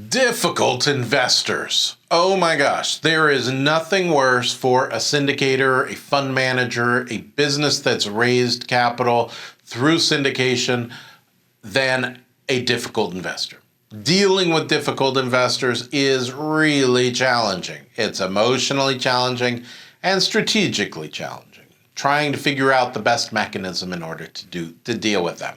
Difficult investors. Oh my gosh, there is nothing worse for a syndicator, a fund manager, a business that's raised capital through syndication than a difficult investor. Dealing with difficult investors is really challenging. It's emotionally challenging and strategically challenging, trying to figure out the best mechanism in order to deal with them.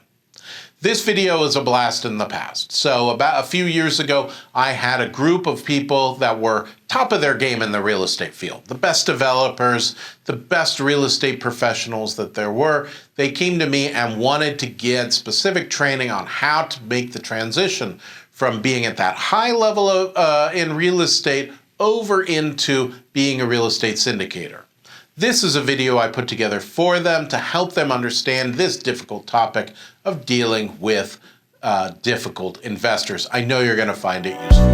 This video is a blast in the past. So about a few years ago, I had a group of people that were top of their game in the real estate field. The best developers, the best real estate professionals that there were. They came to me and wanted to get specific training on how to make the transition from being at that high level of, in real estate over into being a real estate syndicator. This is a video I put together for them to help them understand this difficult topic of dealing with difficult investors. I know you're going to find it useful.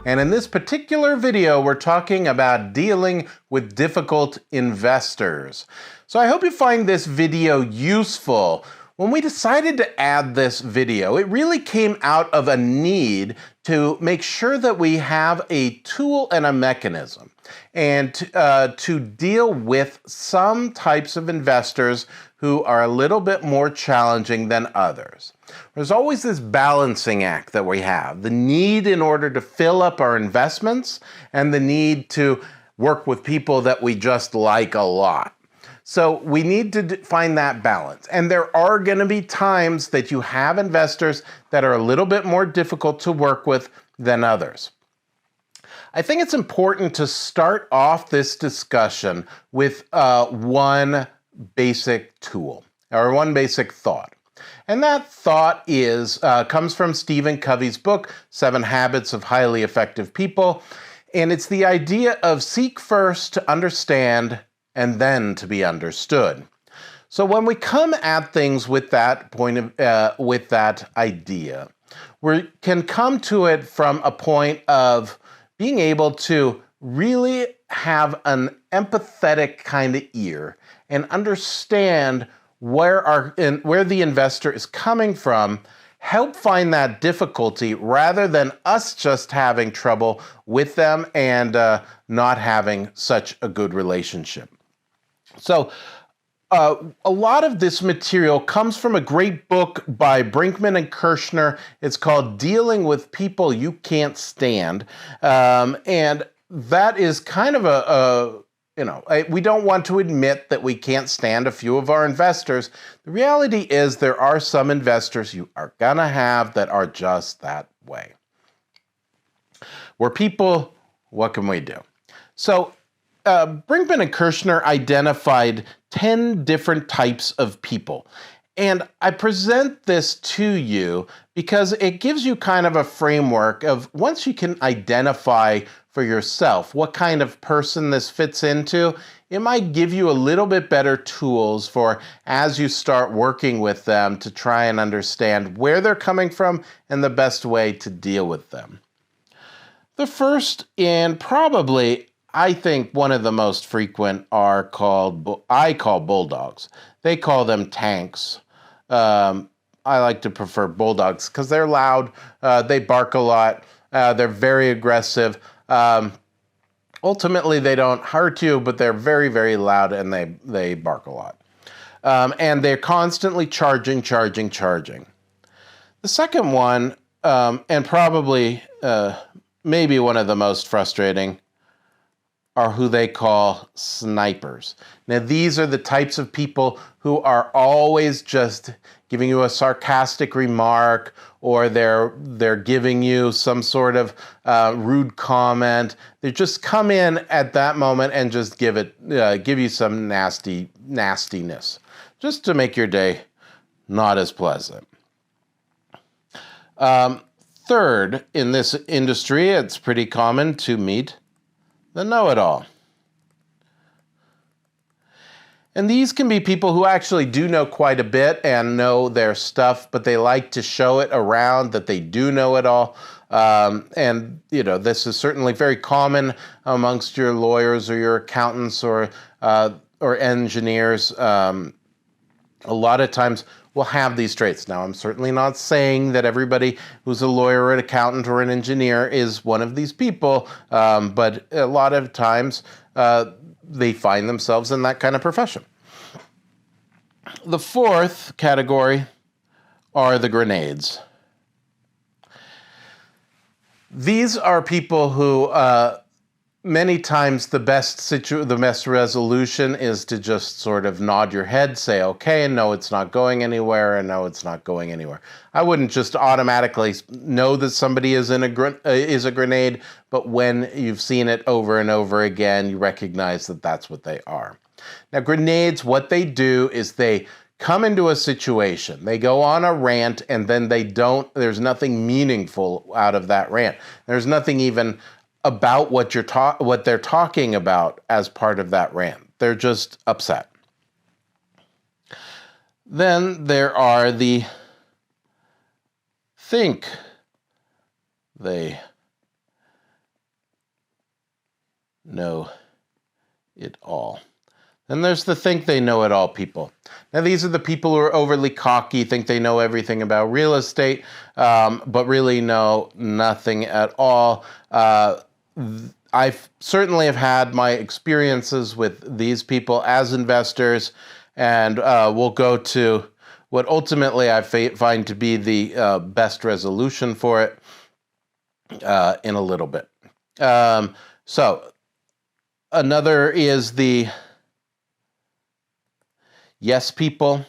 And in this particular video, we're talking about dealing with difficult investors. So I hope you find this video useful. When we decided to add this video, it really came out of a need to make sure that we have a tool and a mechanism and to deal with some types of investors who are a little bit more challenging than others. There's always this balancing act that we have, the need in order to fill up our investments and the need to work with people that we just like a lot. So we need to find that balance. And there are going to be times that you have investors that are a little bit more difficult to work with than others. I think it's important to start off this discussion with one basic tool or one basic thought. And that thought comes from Stephen Covey's book, 7 Habits of Highly Effective People. And it's the idea of seek first to understand and then to be understood. So when we come at things with that with that idea, we can come to it from a point of being able to really have an empathetic kind of ear and understand where the investor is coming from, help find that difficulty rather than us just having trouble with them and not having such a good relationship. So a lot of this material comes from a great book by Brinkman and Kirschner. It's called Dealing with People You Can't Stand. And that is kind of we don't want to admit that we can't stand a few of our investors. The reality is there are some investors you are going to have that are just that way. We're people, what can we do? So Brinkman and Kirschner identified 10 different types of people. And I present this to you because it gives you kind of a framework of once you can identify for yourself what kind of person this fits into, it might give you a little bit better tools for as you start working with them to try and understand where they're coming from and the best way to deal with them. The first and probably I think one of the most frequent I call bulldogs. They call them tanks. I like to prefer bulldogs because they're loud, they bark a lot, they're very aggressive. Ultimately, they don't hurt you, but they're very, very loud and they bark a lot. And they're constantly charging. The second one, and probably maybe one of the most frustrating, are who they call snipers. Now, these are the types of people who are always just giving you a sarcastic remark, or they're giving you some sort of rude comment. They just come in at that moment and just give you some nastiness, just to make your day not as pleasant. Third, in this industry, it's pretty common to meet the know-it-all. And these can be people who actually do know quite a bit and know their stuff, but they like to show it around that they do know it all. And this is certainly very common amongst your lawyers or your accountants or engineers. A lot of times we'll have these traits. Now, I'm certainly not saying that everybody who's a lawyer or an accountant or an engineer is one of these people, but a lot of times they find themselves in that kind of profession. The fourth category are the grenades. These are people who many times the best resolution is to just sort of nod your head, say, okay, and no, it's not going anywhere, and no, it's not going anywhere. I wouldn't just automatically know that somebody is a grenade, but when you've seen it over and over again, you recognize that that's what they are. Now, grenades, what they do is they come into a situation, they go on a rant, and then there's nothing meaningful out of that rant. There's nothing even about what they're talking about as part of that rant. They're just upset. Then there are the think they know it all. Then there's the think they know it all people. Now, these are the people who are overly cocky, think they know everything about real estate, but really know nothing at all. I certainly have had my experiences with these people as investors, and we'll go to what ultimately I find to be the best resolution for it in a little bit. So another is the yes people.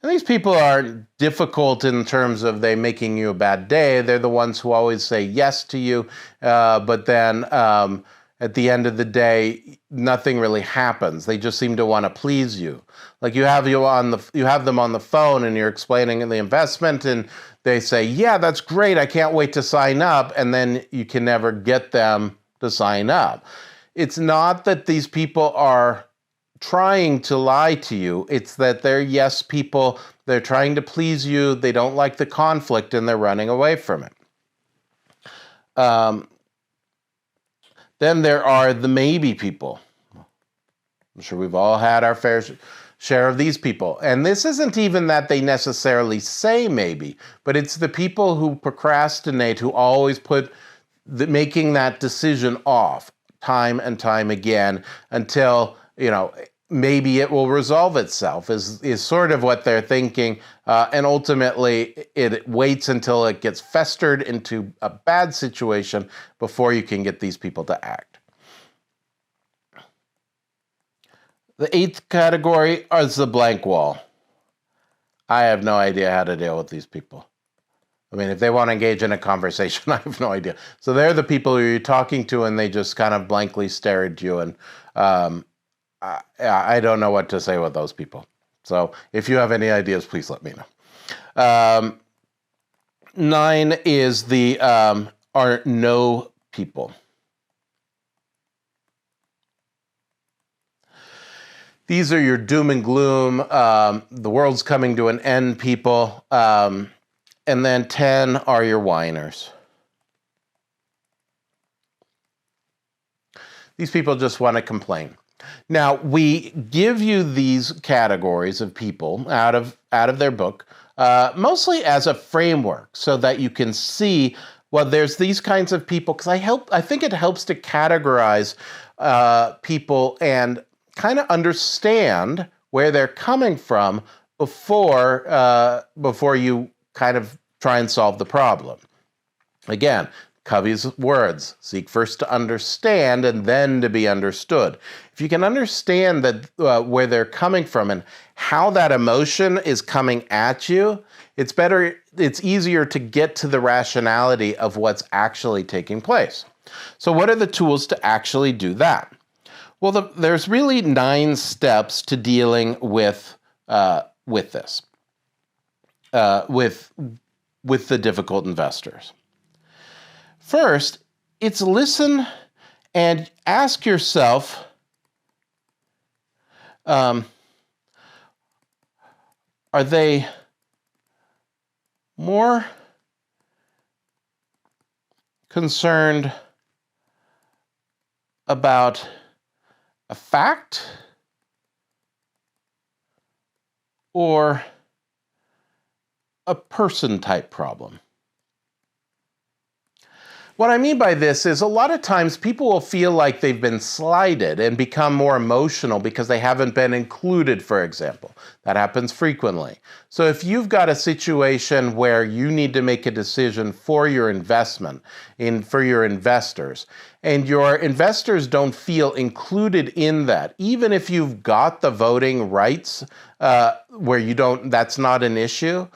And these people are difficult in terms of they making you a bad day. They're the ones who always say yes to you, but then at the end of the day, nothing really happens. They just seem to want to please you. Like you have them on the phone and you're explaining the investment, and they say, "Yeah, that's great. I can't wait to sign up," and then you can never get them to sign up. It's not that these people are trying to lie to you. It's that they're yes people. They're trying to please you. They don't like the conflict and they're running away from it. Then there are the maybe people. I'm sure we've all had our fair share of these people. And this isn't even that they necessarily say maybe, but it's the people who procrastinate, who always put making that decision off time and time again until maybe it will resolve itself is sort of what they're thinking. And ultimately, it waits until it gets festered into a bad situation before you can get these people to act. The eighth category is the blank wall. I have no idea how to deal with these people. I mean, if they want to engage in a conversation, I have no idea. So they're the people who you're talking to and they just kind of blankly stare at you, and I don't know what to say with those people. So if you have any ideas, please let me know. 9 is the are no people. These are your doom and gloom, the world's coming to an end people. And then 10 are your whiners. These people just want to complain. Now, we give you these categories of people out of their book, mostly as a framework so that you can see, well, there's these kinds of people, because I think it helps to categorize people and kind of understand where they're coming from before you kind of try and solve the problem. Again, Covey's words, seek first to understand and then to be understood. If you can understand that where they're coming from and how that emotion is coming at you, it's easier to get to the rationality of what's actually taking place. So what are the tools to actually do that? Well, there's really 9 steps to dealing with this, with the difficult investors. First, it's listen and ask yourself, are they more concerned about a fact or a person type problem? What I mean by this is a lot of times people will feel like they've been slighted and become more emotional because they haven't been included, for example. That happens frequently. So if you've got a situation where you need to make a decision for your investment, for your investors, and your investors don't feel included in that, even if you've got the voting rights where you don't, that's not an issue,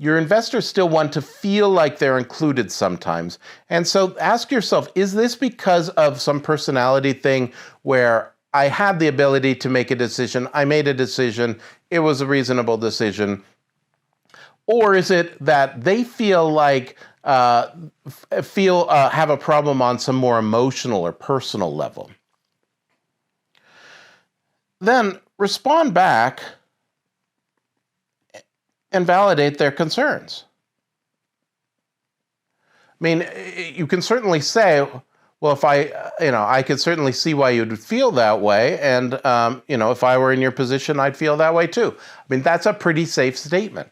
your investors still want to feel like they're included sometimes. And so ask yourself, is this because of some personality thing where I had the ability to make a decision, I made a decision, it was a reasonable decision? Or is it that they feel like, have a problem on some more emotional or personal level? Then respond back and validate their concerns. I mean, you can certainly say, well, if I could certainly see why you'd feel that way, and if I were in your position, I'd feel that way too. I mean, that's a pretty safe statement.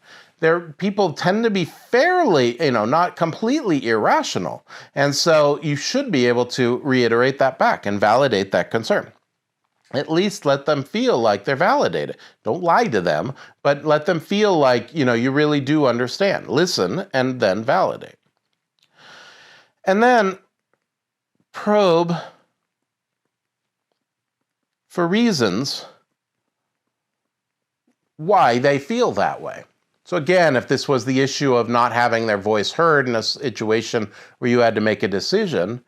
People tend to be fairly, not completely irrational, and so you should be able to reiterate that back and validate that concern. At least let them feel like they're validated. Don't lie to them, but let them feel like, you really do understand. Listen and then validate. And then probe for reasons why they feel that way. So again, if this was the issue of not having their voice heard in a situation where you had to make a decision,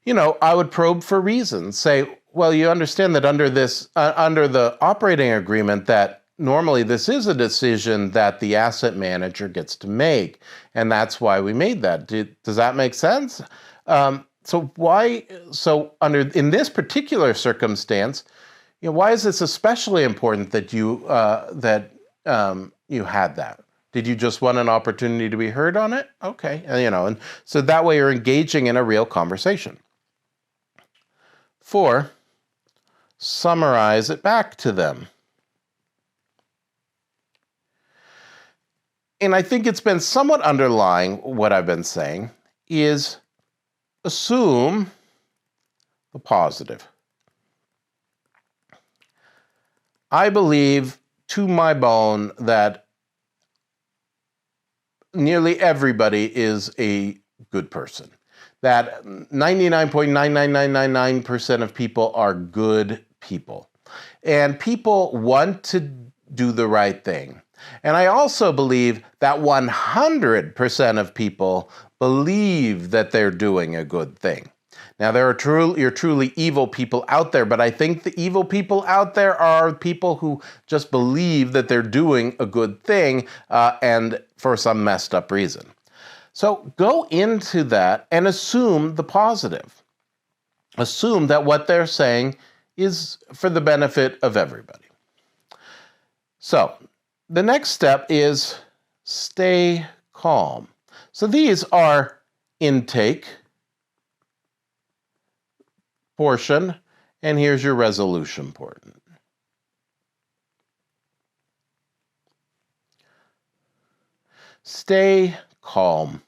I would probe for reasons. Say, well, you understand that under the operating agreement that normally this is a decision that the asset manager gets to make, and that's why we made that. Does that make sense? In this particular circumstance, why is this especially important that you had that? Did you just want an opportunity to be heard on it? Okay, and so that way you're engaging in a real conversation. 4, summarize it back to them. And I think it's been somewhat underlying what I've been saying is assume the positive. I believe to my bone that nearly everybody is a good person. That 99.99999% of people are good people. And people want to do the right thing. And I also believe that 100% of people believe that they're doing a good thing. Now, there are truly evil people out there, but I think the evil people out there are people who just believe that they're doing a good thing and for some messed up reason. So go into that and assume the positive. Assume that what they're saying is for the benefit of everybody. So the next step is stay calm. So these are intake portion, and here's your resolution portion. Stay calm.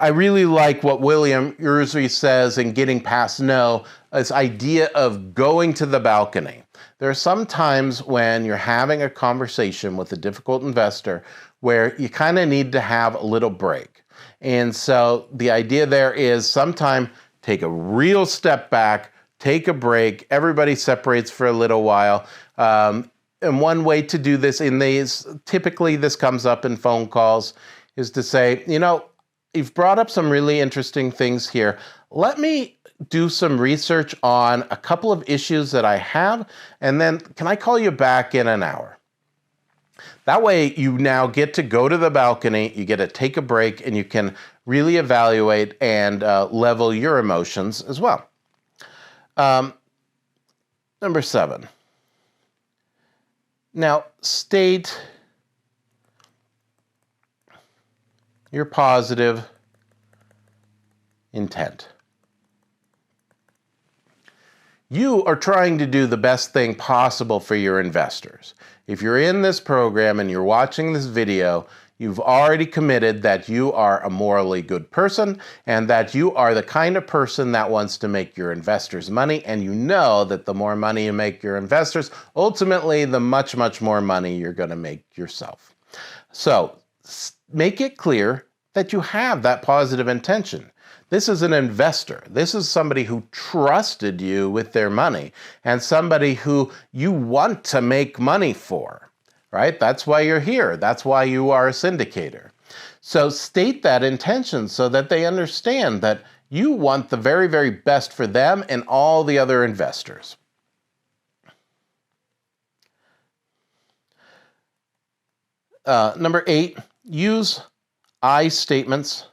I really like what William Ursary says in Getting Past No, this idea of going to the balcony. There are some times when you're having a conversation with a difficult investor where you kind of need to have a little break. And so the idea there is sometime take a real step back, take a break, everybody separates for a little while. And one way to do this typically this comes up in phone calls, is to say, you've brought up some really interesting things here. Let me do some research on a couple of issues that I have, and then can I call you back in an hour? That way you now get to go to the balcony, you get to take a break, and you can really evaluate and level your emotions as well. Number 7. Now, state your positive intent. You are trying to do the best thing possible for your investors. If you're in this program and you're watching this video, you've already committed that you are a morally good person and that you are the kind of person that wants to make your investors money, and you know that the more money you make your investors, ultimately the much, much more money you're going to make yourself. So make it clear that you have that positive intention. This is an investor. This is somebody who trusted you with their money and somebody who you want to make money for, right? That's why you're here. That's why you are a syndicator. So state that intention so that they understand that you want the very, very best for them and all the other investors. Number 8, use I statements.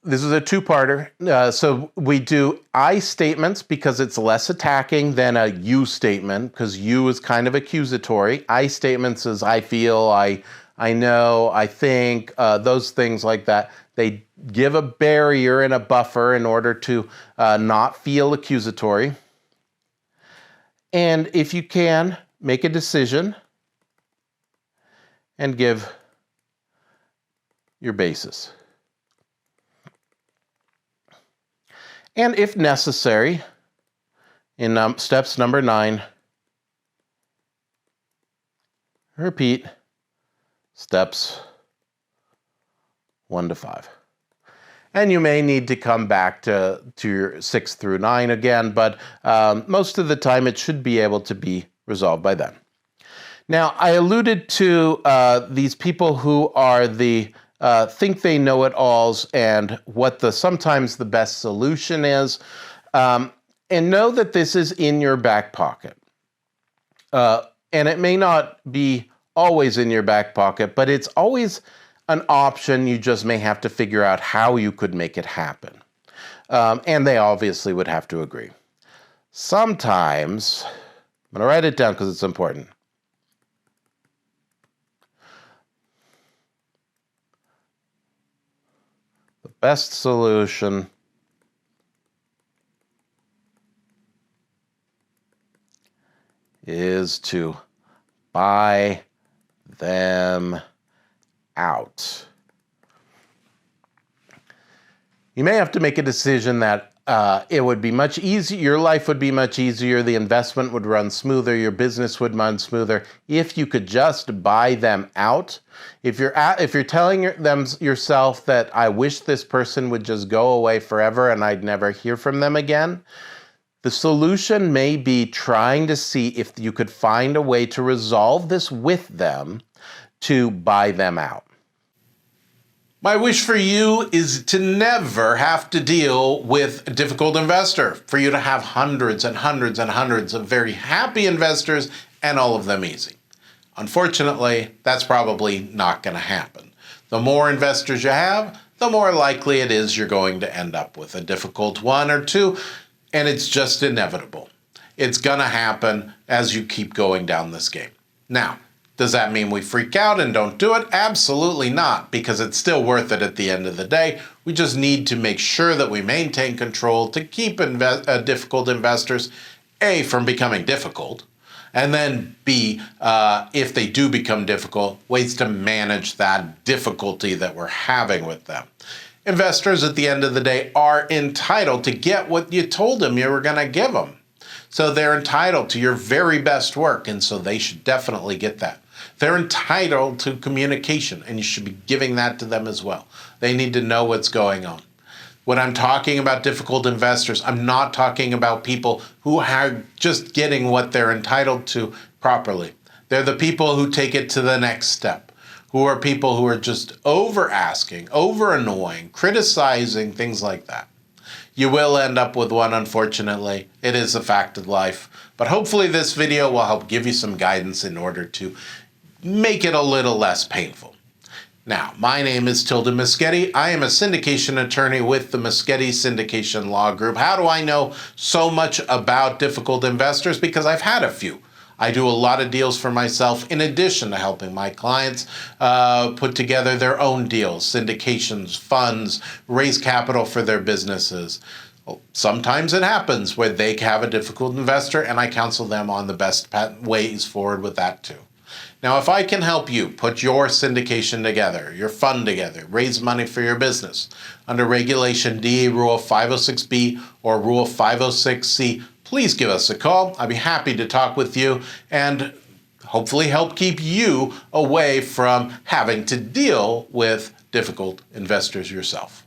This is a two-parter. So we do I statements because it's less attacking than a you statement, because you is kind of accusatory. I statements is I feel, I know, I think, those things like that. They give a barrier and a buffer in order to not feel accusatory. And if you can, make a decision and give your basis. And if necessary, in steps number 9, repeat steps 1 to 5. And you may need to come back to your 6 through 9 again, but most of the time it should be able to be resolved by then. Now, I alluded to these people who are the think they know it alls and what sometimes the best solution is. And know that this is in your back pocket. And it may not be always in your back pocket, but it's always an option. You just may have to figure out how you could make it happen. And they obviously would have to agree. Sometimes, I'm going to write it down because it's important. The best solution is to buy them out. You may have to make a decision that it would be much easier, your life would be much easier, the investment would run smoother, your business would run smoother if you could just buy them out. If you're telling them yourself that I wish this person would just go away forever and I'd never hear from them again, the solution may be trying to see if you could find a way to resolve this with them to buy them out. My wish for you is to never have to deal with a difficult investor, for you to have hundreds and hundreds and hundreds of very happy investors and all of them easy. Unfortunately, that's probably not going to happen. The more investors you have, the more likely it is you're going to end up with a difficult one or two, and it's just inevitable. It's going to happen as you keep going down this game. Now, does that mean we freak out and don't do it? Absolutely not, because it's still worth it at the end of the day. We just need to make sure that we maintain control to keep difficult investors, A, from becoming difficult, and then B, if they do become difficult, ways to manage that difficulty that we're having with them. Investors at the end of the day are entitled to get what you told them you were going to give them. So they're entitled to your very best work, and so they should definitely get that. They're entitled to communication, and you should be giving that to them as well. They need to know what's going on. When I'm talking about difficult investors, I'm not talking about people who are just getting what they're entitled to properly. They're the people who take it to the next step, who are people who are just over-asking, over-annoying, criticizing, things like that. You will end up with one, unfortunately. It is a fact of life. But hopefully this video will help give you some guidance in order to make it a little less painful. Now, my name is Tilden Moschetti. I am a syndication attorney with the Moschetti Syndication Law Group. How do I know so much about difficult investors? Because I've had a few. I do a lot of deals for myself in addition to helping my clients put together their own deals, syndications, funds, raise capital for their businesses. Sometimes it happens where they have a difficult investor, and I counsel them on the best ways forward with that too. Now, if I can help you put your syndication together, your fund together, raise money for your business under Regulation D, Rule 506B or Rule 506C, please give us a call. I'd be happy to talk with you and hopefully help keep you away from having to deal with difficult investors yourself.